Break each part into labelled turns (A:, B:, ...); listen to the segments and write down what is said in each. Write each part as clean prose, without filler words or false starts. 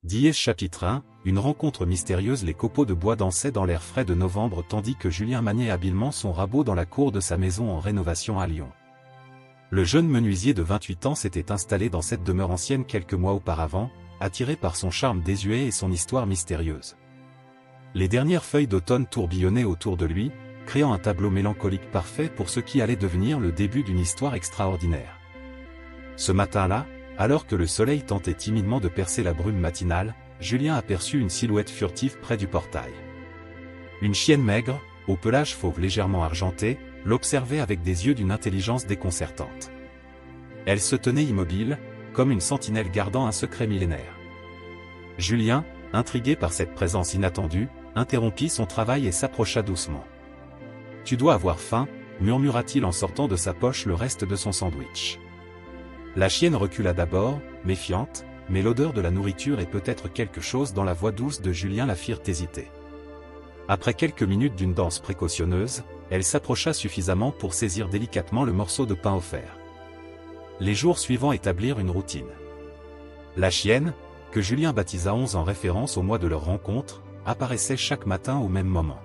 A: Dièse chapitre 1, une rencontre mystérieuse. Les copeaux de bois dansaient dans l'air frais de novembre tandis que Julien maniait habilement son rabot dans la cour de sa maison en rénovation à Lyon. Le jeune menuisier de 28 ans s'était installé dans cette demeure ancienne quelques mois auparavant, attiré par son charme désuet et son histoire mystérieuse. Les dernières feuilles d'automne tourbillonnaient autour de lui, créant un tableau mélancolique parfait pour ce qui allait devenir le début d'une histoire extraordinaire. Ce matin-là, alors que le soleil tentait timidement de percer la brume matinale, Julien aperçut une silhouette furtive près du portail. Une chienne maigre, au pelage fauve légèrement argenté, l'observait avec des yeux d'une intelligence déconcertante. Elle se tenait immobile, comme une sentinelle gardant un secret millénaire. Julien, intrigué par cette présence inattendue, interrompit son travail et s'approcha doucement. « Tu dois avoir faim » murmura-t-il en sortant de sa poche le reste de son sandwich. La chienne recula d'abord, méfiante, mais l'odeur de la nourriture et peut-être quelque chose dans la voix douce de Julien la firent hésiter. Après quelques minutes d'une danse précautionneuse, elle s'approcha suffisamment pour saisir délicatement le morceau de pain offert. Les jours suivants établirent une routine. La chienne, que Julien baptisa 11 en référence au mois de leur rencontre, apparaissait chaque matin au même moment.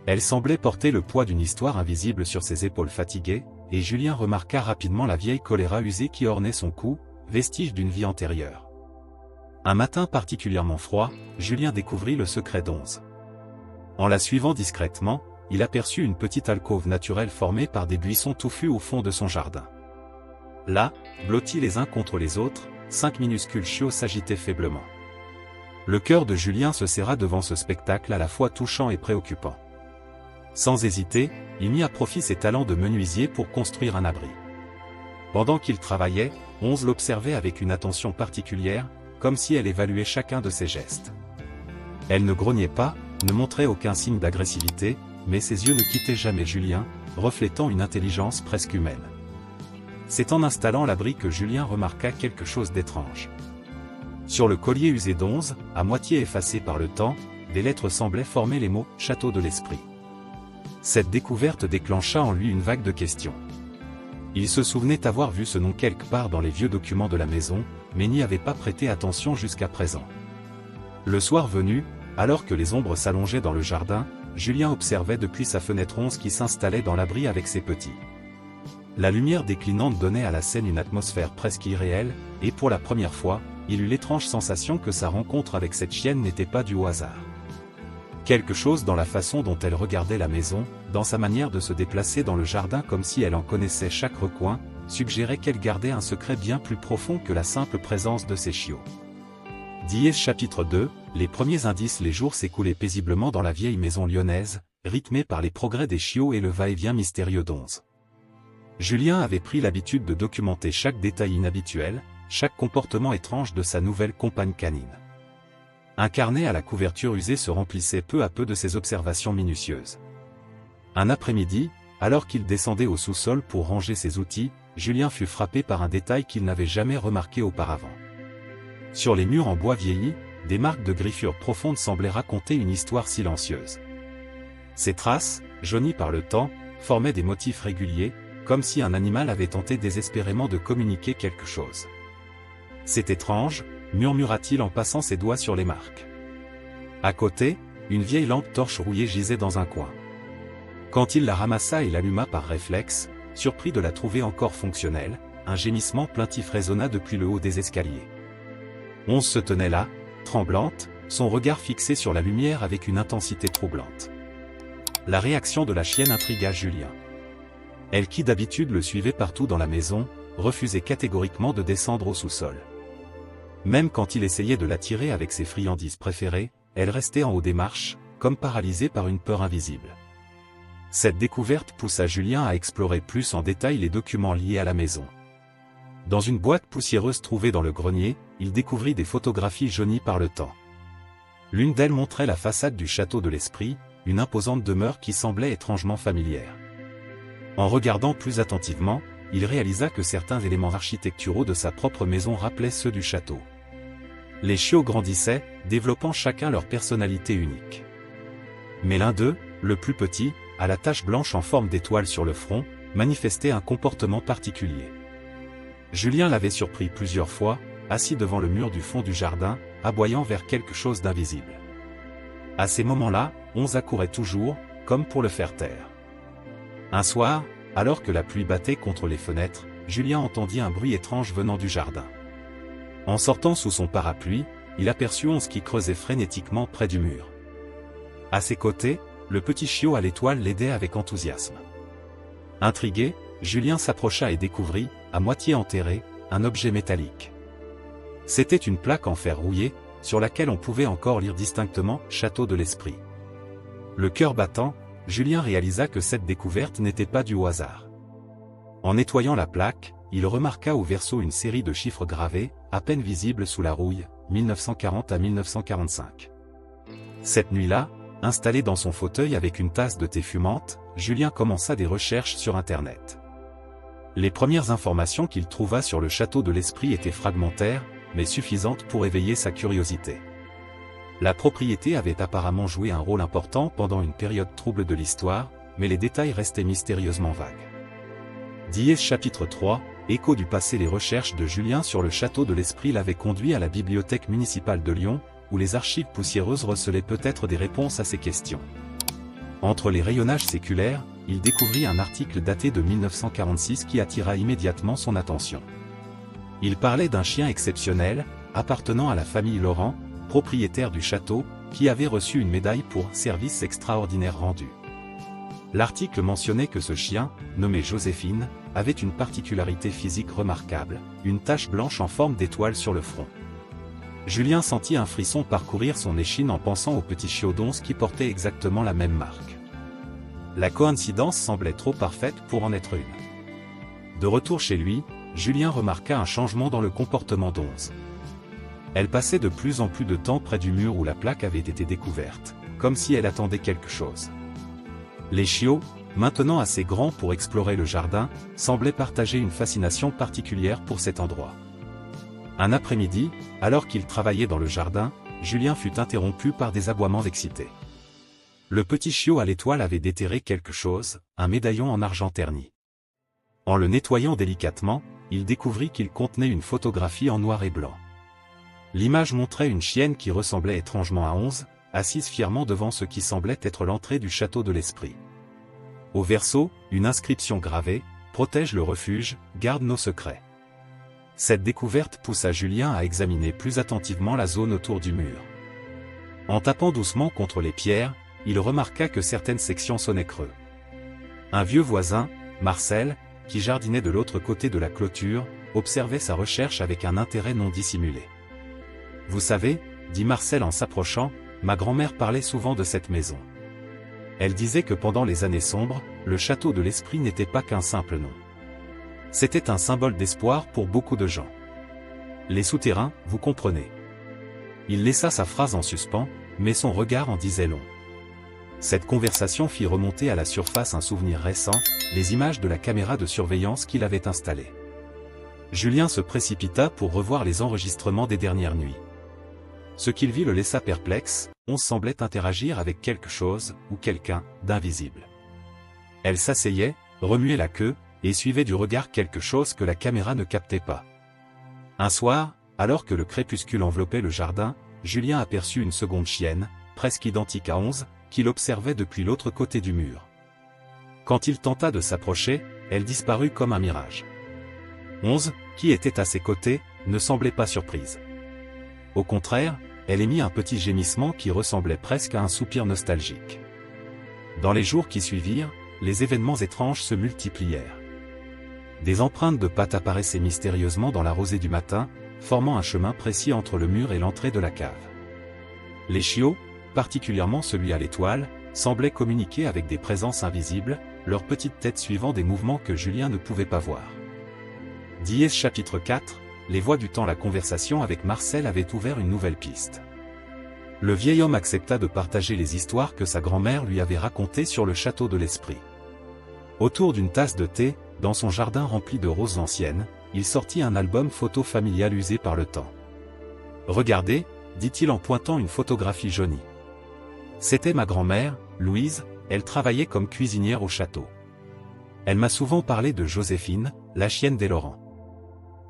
A: Elle semblait porter le poids d'une histoire invisible sur ses épaules fatiguées, et Julien remarqua rapidement la vieille choléra usée qui ornait son cou, vestige d'une vie antérieure. Un matin particulièrement froid, Julien découvrit le secret d'11. En la suivant discrètement, il aperçut une petite alcôve naturelle formée par des buissons touffus au fond de son jardin. Là, blottis les uns contre les autres, 5 minuscules chiots s'agitaient faiblement. Le cœur de Julien se serra devant ce spectacle à la fois touchant et préoccupant. Sans hésiter, il mit à profit ses talents de menuisier pour construire un abri. Pendant qu'il travaillait, 11 l'observait avec une attention particulière, comme si elle évaluait chacun de ses gestes. Elle ne grognait pas, ne montrait aucun signe d'agressivité, mais ses yeux ne quittaient jamais Julien, reflétant une intelligence presque humaine. C'est en installant l'abri que Julien remarqua quelque chose d'étrange. Sur le collier usé d'11, à moitié effacé par le temps, des lettres semblaient former les mots « Château de l'Esprit ». Cette découverte déclencha en lui une vague de questions. Il se souvenait avoir vu ce nom quelque part dans les vieux documents de la maison, mais n'y avait pas prêté attention jusqu'à présent. Le soir venu, alors que les ombres s'allongeaient dans le jardin, Julien observait depuis sa fenêtre 11 qui s'installait dans l'abri avec ses petits. La lumière déclinante donnait à la scène une atmosphère presque irréelle, et pour la première fois, il eut l'étrange sensation que sa rencontre avec cette chienne n'était pas due au hasard. Quelque chose dans la façon dont elle regardait la maison, dans sa manière de se déplacer dans le jardin comme si elle en connaissait chaque recoin, suggérait qu'elle gardait un secret bien plus profond que la simple présence de ses chiots. Dièse chapitre 2, les premiers indices. Les jours s'écoulaient paisiblement dans la vieille maison lyonnaise, rythmés par les progrès des chiots et le va-et-vient mystérieux d'11. Julien avait pris l'habitude de documenter chaque détail inhabituel, chaque comportement étrange de sa nouvelle compagne canine. Un carnet à la couverture usée se remplissait peu à peu de ses observations minutieuses. Un après-midi, alors qu'il descendait au sous-sol pour ranger ses outils, Julien fut frappé par un détail qu'il n'avait jamais remarqué auparavant. Sur les murs en bois vieilli, des marques de griffures profondes semblaient raconter une histoire silencieuse. Ces traces, jaunies par le temps, formaient des motifs réguliers, comme si un animal avait tenté désespérément de communiquer quelque chose. « C'est étrange », murmura-t-il en passant ses doigts sur les marques. À côté, une vieille lampe torche rouillée gisait dans un coin. Quand il la ramassa et l'alluma par réflexe, surpris de la trouver encore fonctionnelle, un gémissement plaintif résonna depuis le haut des escaliers. 11 se tenait là, tremblante, son regard fixé sur la lumière avec une intensité troublante. La réaction de la chienne intrigua Julien. Elle qui d'habitude le suivait partout dans la maison, refusait catégoriquement de descendre au sous-sol. Même quand il essayait de l'attirer avec ses friandises préférées, elle restait en haut des marches, comme paralysée par une peur invisible. Cette découverte poussa Julien à explorer plus en détail les documents liés à la maison. Dans une boîte poussiéreuse trouvée dans le grenier, il découvrit des photographies jaunies par le temps. L'une d'elles montrait la façade du château de l'Esprit, une imposante demeure qui semblait étrangement familière. En regardant plus attentivement, il réalisa que certains éléments architecturaux de sa propre maison rappelaient ceux du château. Les chiots grandissaient, développant chacun leur personnalité unique. Mais l'un d'eux, le plus petit, à la tache blanche en forme d'étoile sur le front, manifestait un comportement particulier. Julien l'avait surpris plusieurs fois, assis devant le mur du fond du jardin, aboyant vers quelque chose d'invisible. À ces moments-là, Onze accourait toujours, comme pour le faire taire. Un soir, alors que la pluie battait contre les fenêtres, Julien entendit un bruit étrange venant du jardin. En sortant sous son parapluie, il aperçut Onze qui creusait frénétiquement près du mur. À ses côtés, le petit chiot à l'étoile l'aidait avec enthousiasme. Intrigué, Julien s'approcha et découvrit, à moitié enterré, un objet métallique. C'était une plaque en fer rouillé, sur laquelle on pouvait encore lire distinctement « Château de l'Esprit ». Le cœur battant, Julien réalisa que cette découverte n'était pas due au hasard. En nettoyant la plaque, il remarqua au verso une série de chiffres gravés, à peine visibles sous la rouille, 1940 à 1945. Cette nuit-là, installé dans son fauteuil avec une tasse de thé fumante, Julien commença des recherches sur Internet. Les premières informations qu'il trouva sur le château de l'Esprit étaient fragmentaires, mais suffisantes pour éveiller sa curiosité. La propriété avait apparemment joué un rôle important pendant une période trouble de l'histoire, mais les détails restaient mystérieusement vagues. Diès chapitre 3, Écho du passé. Les recherches de Julien sur le château de l'Esprit l'avaient conduit à la bibliothèque municipale de Lyon, où les archives poussiéreuses recelaient peut-être des réponses à ces questions. Entre les rayonnages séculaires, il découvrit un article daté de 1946 qui attira immédiatement son attention. Il parlait d'un chien exceptionnel, appartenant à la famille Laurent, propriétaire du château, qui avait reçu une médaille pour « service extraordinaire rendu ». L'article mentionnait que ce chien, nommé Joséphine, avait une particularité physique remarquable, une tache blanche en forme d'étoile sur le front. Julien sentit un frisson parcourir son échine en pensant au petit chiot d'Once qui portait exactement la même marque. La coïncidence semblait trop parfaite pour en être une. De retour chez lui, Julien remarqua un changement dans le comportement d'Once. Elle passait de plus en plus de temps près du mur où la plaque avait été découverte, comme si elle attendait quelque chose. Les chiots, maintenant assez grands pour explorer le jardin, semblaient partager une fascination particulière pour cet endroit. Un après-midi, alors qu'il travaillait dans le jardin, Julien fut interrompu par des aboiements excités. Le petit chiot à l'étoile avait déterré quelque chose, un médaillon en argent terni. En le nettoyant délicatement, il découvrit qu'il contenait une photographie en noir et blanc. L'image montrait une chienne qui ressemblait étrangement à Onze, assise fièrement devant ce qui semblait être l'entrée du château de l'Esprit. Au verso, une inscription gravée, « Protège le refuge, garde nos secrets ». Cette découverte poussa Julien à examiner plus attentivement la zone autour du mur. En tapant doucement contre les pierres, il remarqua que certaines sections sonnaient creux. Un vieux voisin, Marcel, qui jardinait de l'autre côté de la clôture, observait sa recherche avec un intérêt non dissimulé. « Vous savez, » dit Marcel en s'approchant, « ma grand-mère parlait souvent de cette maison. Elle disait que pendant les années sombres, le château de l'Esprit n'était pas qu'un simple nom. C'était un symbole d'espoir pour beaucoup de gens. Les souterrains, vous comprenez. » Il laissa sa phrase en suspens, mais son regard en disait long. Cette conversation fit remonter à la surface un souvenir récent, les images de la caméra de surveillance qu'il avait installée. Julien se précipita pour revoir les enregistrements des dernières nuits. Ce qu'il vit le laissa perplexe, on semblait interagir avec quelque chose, ou quelqu'un, d'invisible. Elle s'asseyait, remuait la queue, et suivait du regard quelque chose que la caméra ne captait pas. Un soir, alors que le crépuscule enveloppait le jardin, Julien aperçut une seconde chienne, presque identique à Onze, qui l'observait depuis l'autre côté du mur. Quand il tenta de s'approcher, elle disparut comme un mirage. Onze, qui était à ses côtés, ne semblait pas surprise. Au contraire, elle émit un petit gémissement qui ressemblait presque à un soupir nostalgique. Dans les jours qui suivirent, les événements étranges se multiplièrent. Des empreintes de pattes apparaissaient mystérieusement dans la rosée du matin, formant un chemin précis entre le mur et l'entrée de la cave. Les chiots, particulièrement celui à l'étoile, semblaient communiquer avec des présences invisibles, leurs petites têtes suivant des mouvements que Julien ne pouvait pas voir. Diès chapitre 4, Les voix du temps. La conversation avec Marcel avait ouvert une nouvelle piste. Le vieil homme accepta de partager les histoires que sa grand-mère lui avait racontées sur le château de l'Esprit. Autour d'une tasse de thé, dans son jardin rempli de roses anciennes, il sortit un album photo familial usé par le temps. « Regardez », dit-il en pointant une photographie jaunie. C'était ma grand-mère, Louise, elle travaillait comme cuisinière au château. Elle m'a souvent parlé de Joséphine, la chienne des Laurent.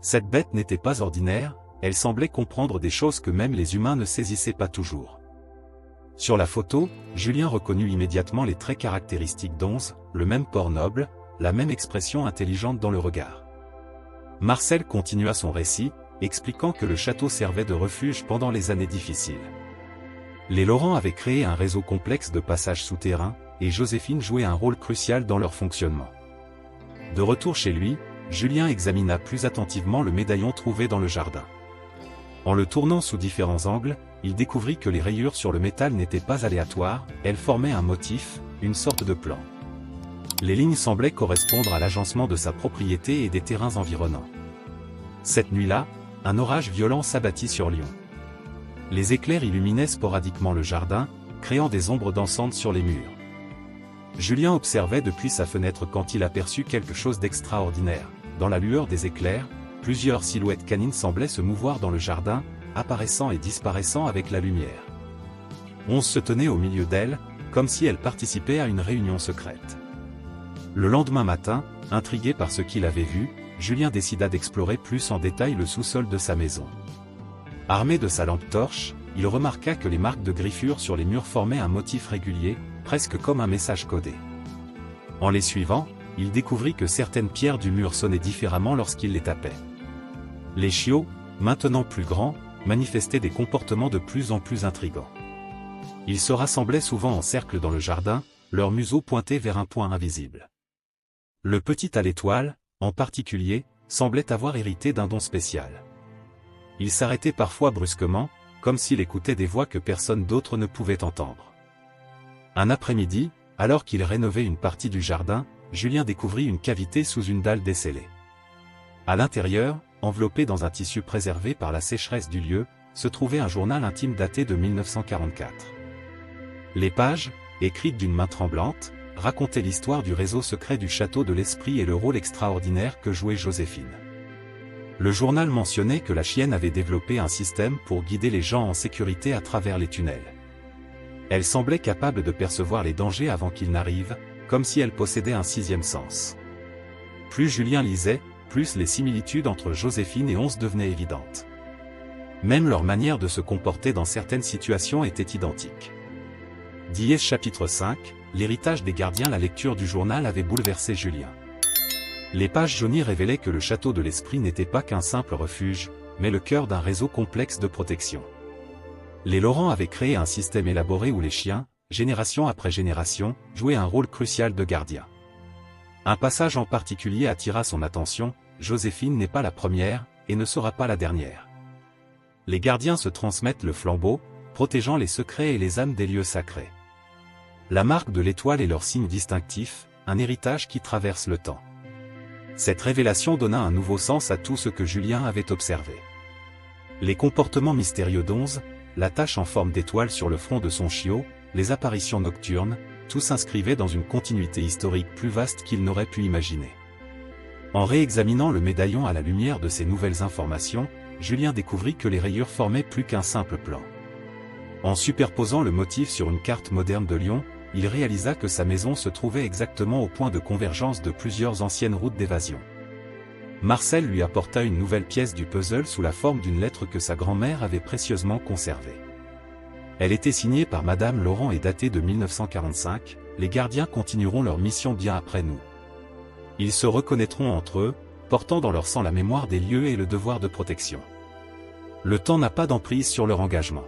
A: Cette bête n'était pas ordinaire, elle semblait comprendre des choses que même les humains ne saisissaient pas toujours. Sur la photo, Julien reconnut immédiatement les traits caractéristiques d'Onze, le même port noble, la même expression intelligente dans le regard. Marcel continua son récit, expliquant que le château servait de refuge pendant les années difficiles. Les Laurent avaient créé un réseau complexe de passages souterrains, et Joséphine jouait un rôle crucial dans leur fonctionnement. De retour chez lui, Julien examina plus attentivement le médaillon trouvé dans le jardin. En le tournant sous différents angles, il découvrit que les rayures sur le métal n'étaient pas aléatoires, elles formaient un motif, une sorte de plan. Les lignes semblaient correspondre à l'agencement de sa propriété et des terrains environnants. Cette nuit-là, un orage violent s'abattit sur Lyon. Les éclairs illuminaient sporadiquement le jardin, créant des ombres dansantes sur les murs. Julien observait depuis sa fenêtre quand il aperçut quelque chose d'extraordinaire. Dans la lueur des éclairs, plusieurs silhouettes canines semblaient se mouvoir dans le jardin, apparaissant et disparaissant avec la lumière. Onze se tenait au milieu d'elles, comme si elle participait à une réunion secrète. Le lendemain matin, intrigué par ce qu'il avait vu, Julien décida d'explorer plus en détail le sous-sol de sa maison. Armé de sa lampe torche, il remarqua que les marques de griffures sur les murs formaient un motif régulier, presque comme un message codé. En les suivant, il découvrit que certaines pierres du mur sonnaient différemment lorsqu'il les tapait. Les chiots, maintenant plus grands, manifestaient des comportements de plus en plus intrigants. Ils se rassemblaient souvent en cercle dans le jardin, leur museau pointé vers un point invisible. Le petit à l'étoile, en particulier, semblait avoir hérité d'un don spécial. Il s'arrêtait parfois brusquement, comme s'il écoutait des voix que personne d'autre ne pouvait entendre. Un après-midi, alors qu'il rénovait une partie du jardin, Julien découvrit une cavité sous une dalle descellée. À l'intérieur, enveloppé dans un tissu préservé par la sécheresse du lieu, se trouvait un journal intime daté de 1944. Les pages, écrites d'une main tremblante, racontaient l'histoire du réseau secret du château de l'Esprit et le rôle extraordinaire que jouait Joséphine. Le journal mentionnait que la chienne avait développé un système pour guider les gens en sécurité à travers les tunnels. Elle semblait capable de percevoir les dangers avant qu'ils n'arrivent, comme si elle possédait un sixième sens. Plus Julien lisait, plus les similitudes entre Joséphine et Onze devenaient évidentes. Même leur manière de se comporter dans certaines situations était identique. Diès chapitre 5, l'héritage des gardiens. La lecture du journal avait bouleversé Julien. Les pages jaunies révélaient que le château de l'Esprit n'était pas qu'un simple refuge, mais le cœur d'un réseau complexe de protection. Les Laurent avaient créé un système élaboré où les chiens, génération après génération, jouaient un rôle crucial de gardien. Un passage en particulier attira son attention: Joséphine n'est pas la première, et ne sera pas la dernière. Les gardiens se transmettent le flambeau, protégeant les secrets et les âmes des lieux sacrés. La marque de l'étoile est leur signe distinctif, un héritage qui traverse le temps. Cette révélation donna un nouveau sens à tout ce que Julien avait observé. Les comportements mystérieux d'Onze, la tache en forme d'étoile sur le front de son chiot, les apparitions nocturnes, tout s'inscrivait dans une continuité historique plus vaste qu'il n'aurait pu imaginer. En réexaminant le médaillon à la lumière de ces nouvelles informations, Julien découvrit que les rayures formaient plus qu'un simple plan. En superposant le motif sur une carte moderne de Lyon, il réalisa que sa maison se trouvait exactement au point de convergence de plusieurs anciennes routes d'évasion. Marcel lui apporta une nouvelle pièce du puzzle sous la forme d'une lettre que sa grand-mère avait précieusement conservée. Elle était signée par Madame Laurent et datée de 1945, les gardiens continueront leur mission bien après nous. Ils se reconnaîtront entre eux, portant dans leur sang la mémoire des lieux et le devoir de protection. Le temps n'a pas d'emprise sur leur engagement.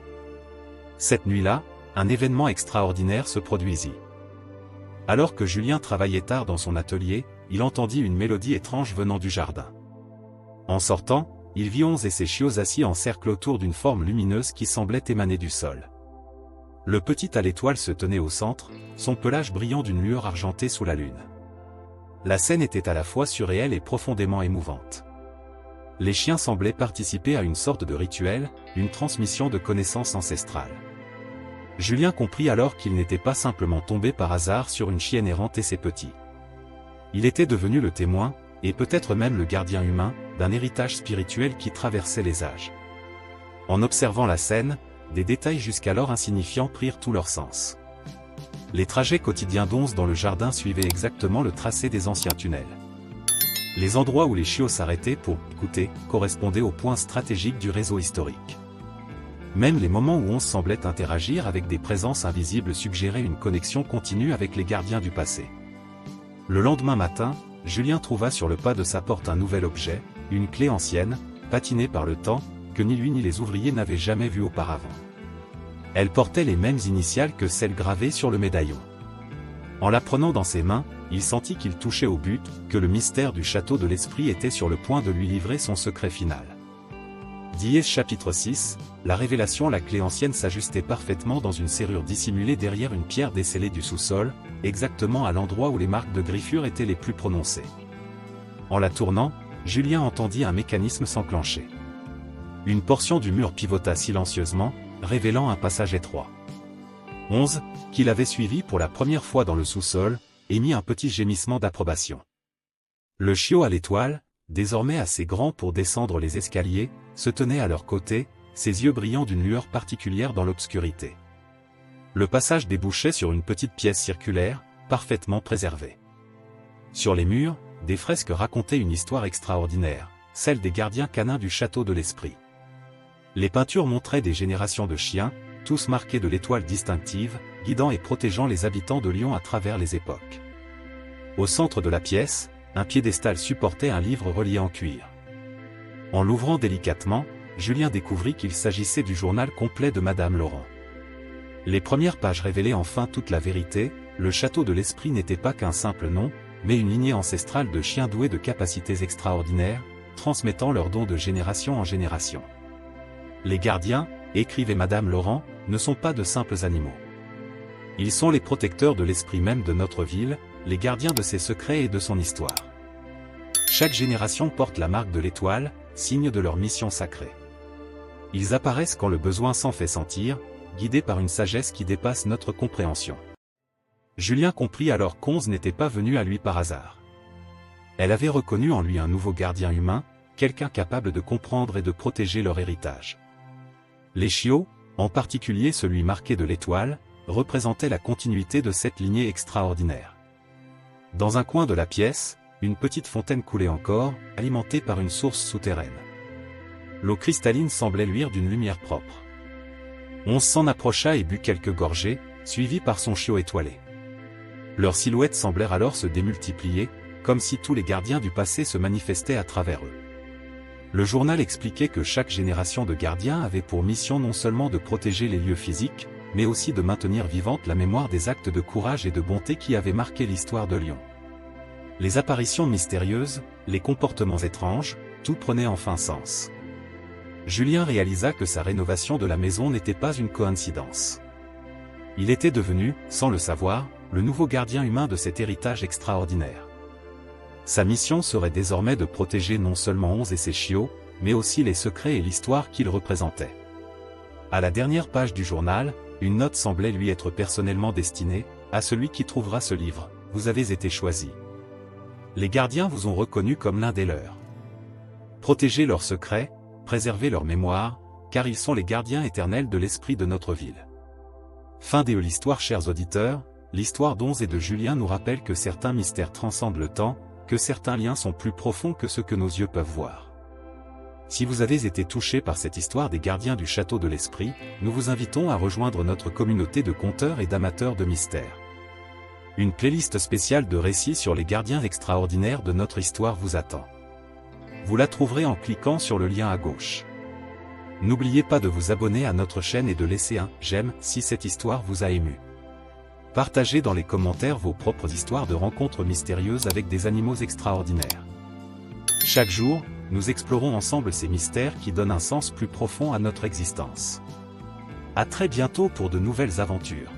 A: Cette nuit-là, un événement extraordinaire se produisit. Alors que Julien travaillait tard dans son atelier, il entendit une mélodie étrange venant du jardin. En sortant, il vit Onze et ses chiots assis en cercle autour d'une forme lumineuse qui semblait émaner du sol. Le petit à l'étoile se tenait au centre, son pelage brillant d'une lueur argentée sous la lune. La scène était à la fois surréelle et profondément émouvante. Les chiens semblaient participer à une sorte de rituel, une transmission de connaissances ancestrales. Julien comprit alors qu'il n'était pas simplement tombé par hasard sur une chienne errante et ses petits. Il était devenu le témoin, et peut-être même le gardien humain, d'un héritage spirituel qui traversait les âges. En observant la scène, des détails jusqu'alors insignifiants prirent tout leur sens. Les trajets quotidiens d'Onze dans le jardin suivaient exactement le tracé des anciens tunnels. Les endroits où les chiots s'arrêtaient pour écouter correspondaient aux points stratégiques du réseau historique. Même les moments où on semblait interagir avec des présences invisibles suggéraient une connexion continue avec les gardiens du passé. Le lendemain matin, Julien trouva sur le pas de sa porte un nouvel objet, une clé ancienne, patinée par le temps, que ni lui ni les ouvriers n'avaient jamais vue auparavant. Elle portait les mêmes initiales que celles gravées sur le médaillon. En la prenant dans ses mains, il sentit qu'il touchait au but, que le mystère du château de l'esprit était sur le point de lui livrer son secret final. Diès chapitre 6, la révélation. La clé ancienne s'ajustait parfaitement dans une serrure dissimulée derrière une pierre descellée du sous-sol, exactement à l'endroit où les marques de griffure étaient les plus prononcées. En la tournant, Julien entendit un mécanisme s'enclencher. Une portion du mur pivota silencieusement, révélant un passage étroit. 11, qu'il avait suivi pour la première fois dans le sous-sol, émit un petit gémissement d'approbation. Le chiot à l'étoile, désormais assez grand pour descendre les escaliers, se tenait à leur côté, ses yeux brillant d'une lueur particulière dans l'obscurité. Le passage débouchait sur une petite pièce circulaire, parfaitement préservée. Sur les murs, des fresques racontaient une histoire extraordinaire, celle des gardiens canins du château de l'esprit. Les peintures montraient des générations de chiens, tous marqués de l'étoile distinctive, guidant et protégeant les habitants de Lyon à travers les époques. Au centre de la pièce, un piédestal supportait un livre relié en cuir. En l'ouvrant délicatement, Julien découvrit qu'il s'agissait du journal complet de Madame Laurent. Les premières pages révélaient enfin toute la vérité. Le château de l'esprit n'était pas qu'un simple nom, mais une lignée ancestrale de chiens doués de capacités extraordinaires, transmettant leurs dons de génération en génération. Les gardiens, écrivait Madame Laurent, ne sont pas de simples animaux. Ils sont les protecteurs de l'esprit même de notre ville, les gardiens de ses secrets et de son histoire. Chaque génération porte la marque de l'étoile, signe de leur mission sacrée. Ils apparaissent quand le besoin s'en fait sentir, guidés par une sagesse qui dépasse notre compréhension. Julien comprit alors qu'Onze n'était pas venue à lui par hasard. Elle avait reconnu en lui un nouveau gardien humain, quelqu'un capable de comprendre et de protéger leur héritage. Les chiots, en particulier celui marqué de l'étoile, représentaient la continuité de cette lignée extraordinaire. Dans un coin de la pièce, une petite fontaine coulait encore, alimentée par une source souterraine. L'eau cristalline semblait luire d'une lumière propre. Onze s'en approcha et but quelques gorgées, suivi par son chiot étoilé. Leurs silhouettes semblèrent alors se démultiplier, comme si tous les gardiens du passé se manifestaient à travers eux. Le journal expliquait que chaque génération de gardiens avait pour mission non seulement de protéger les lieux physiques, mais aussi de maintenir vivante la mémoire des actes de courage et de bonté qui avaient marqué l'histoire de Lyon. Les apparitions mystérieuses, les comportements étranges, tout prenait enfin sens. Julien réalisa que sa rénovation de la maison n'était pas une coïncidence. Il était devenu, sans le savoir, le nouveau gardien humain de cet héritage extraordinaire. Sa mission serait désormais de protéger non seulement Onze et ses chiots, mais aussi les secrets et l'histoire qu'il représentait. À la dernière page du journal, une note semblait lui être personnellement destinée, à celui qui trouvera ce livre, vous avez été choisi. Les gardiens vous ont reconnu comme l'un des leurs. Protégez leurs secrets, préservez leur mémoire, car ils sont les gardiens éternels de l'esprit de notre ville. Fin de l'histoire. Chers auditeurs, l'histoire d'Onze et de Julien nous rappelle que certains mystères transcendent le temps, que certains liens sont plus profonds que ce que nos yeux peuvent voir. Si vous avez été touché par cette histoire des gardiens du château de l'esprit, nous vous invitons à rejoindre notre communauté de conteurs et d'amateurs de mystères. Une playlist spéciale de récits sur les gardiens extraordinaires de notre histoire vous attend. Vous la trouverez en cliquant sur le lien à gauche. N'oubliez pas de vous abonner à notre chaîne et de laisser un « j'aime » si cette histoire vous a ému. Partagez dans les commentaires vos propres histoires de rencontres mystérieuses avec des animaux extraordinaires. Chaque jour, nous explorons ensemble ces mystères qui donnent un sens plus profond à notre existence. À très bientôt pour de nouvelles aventures.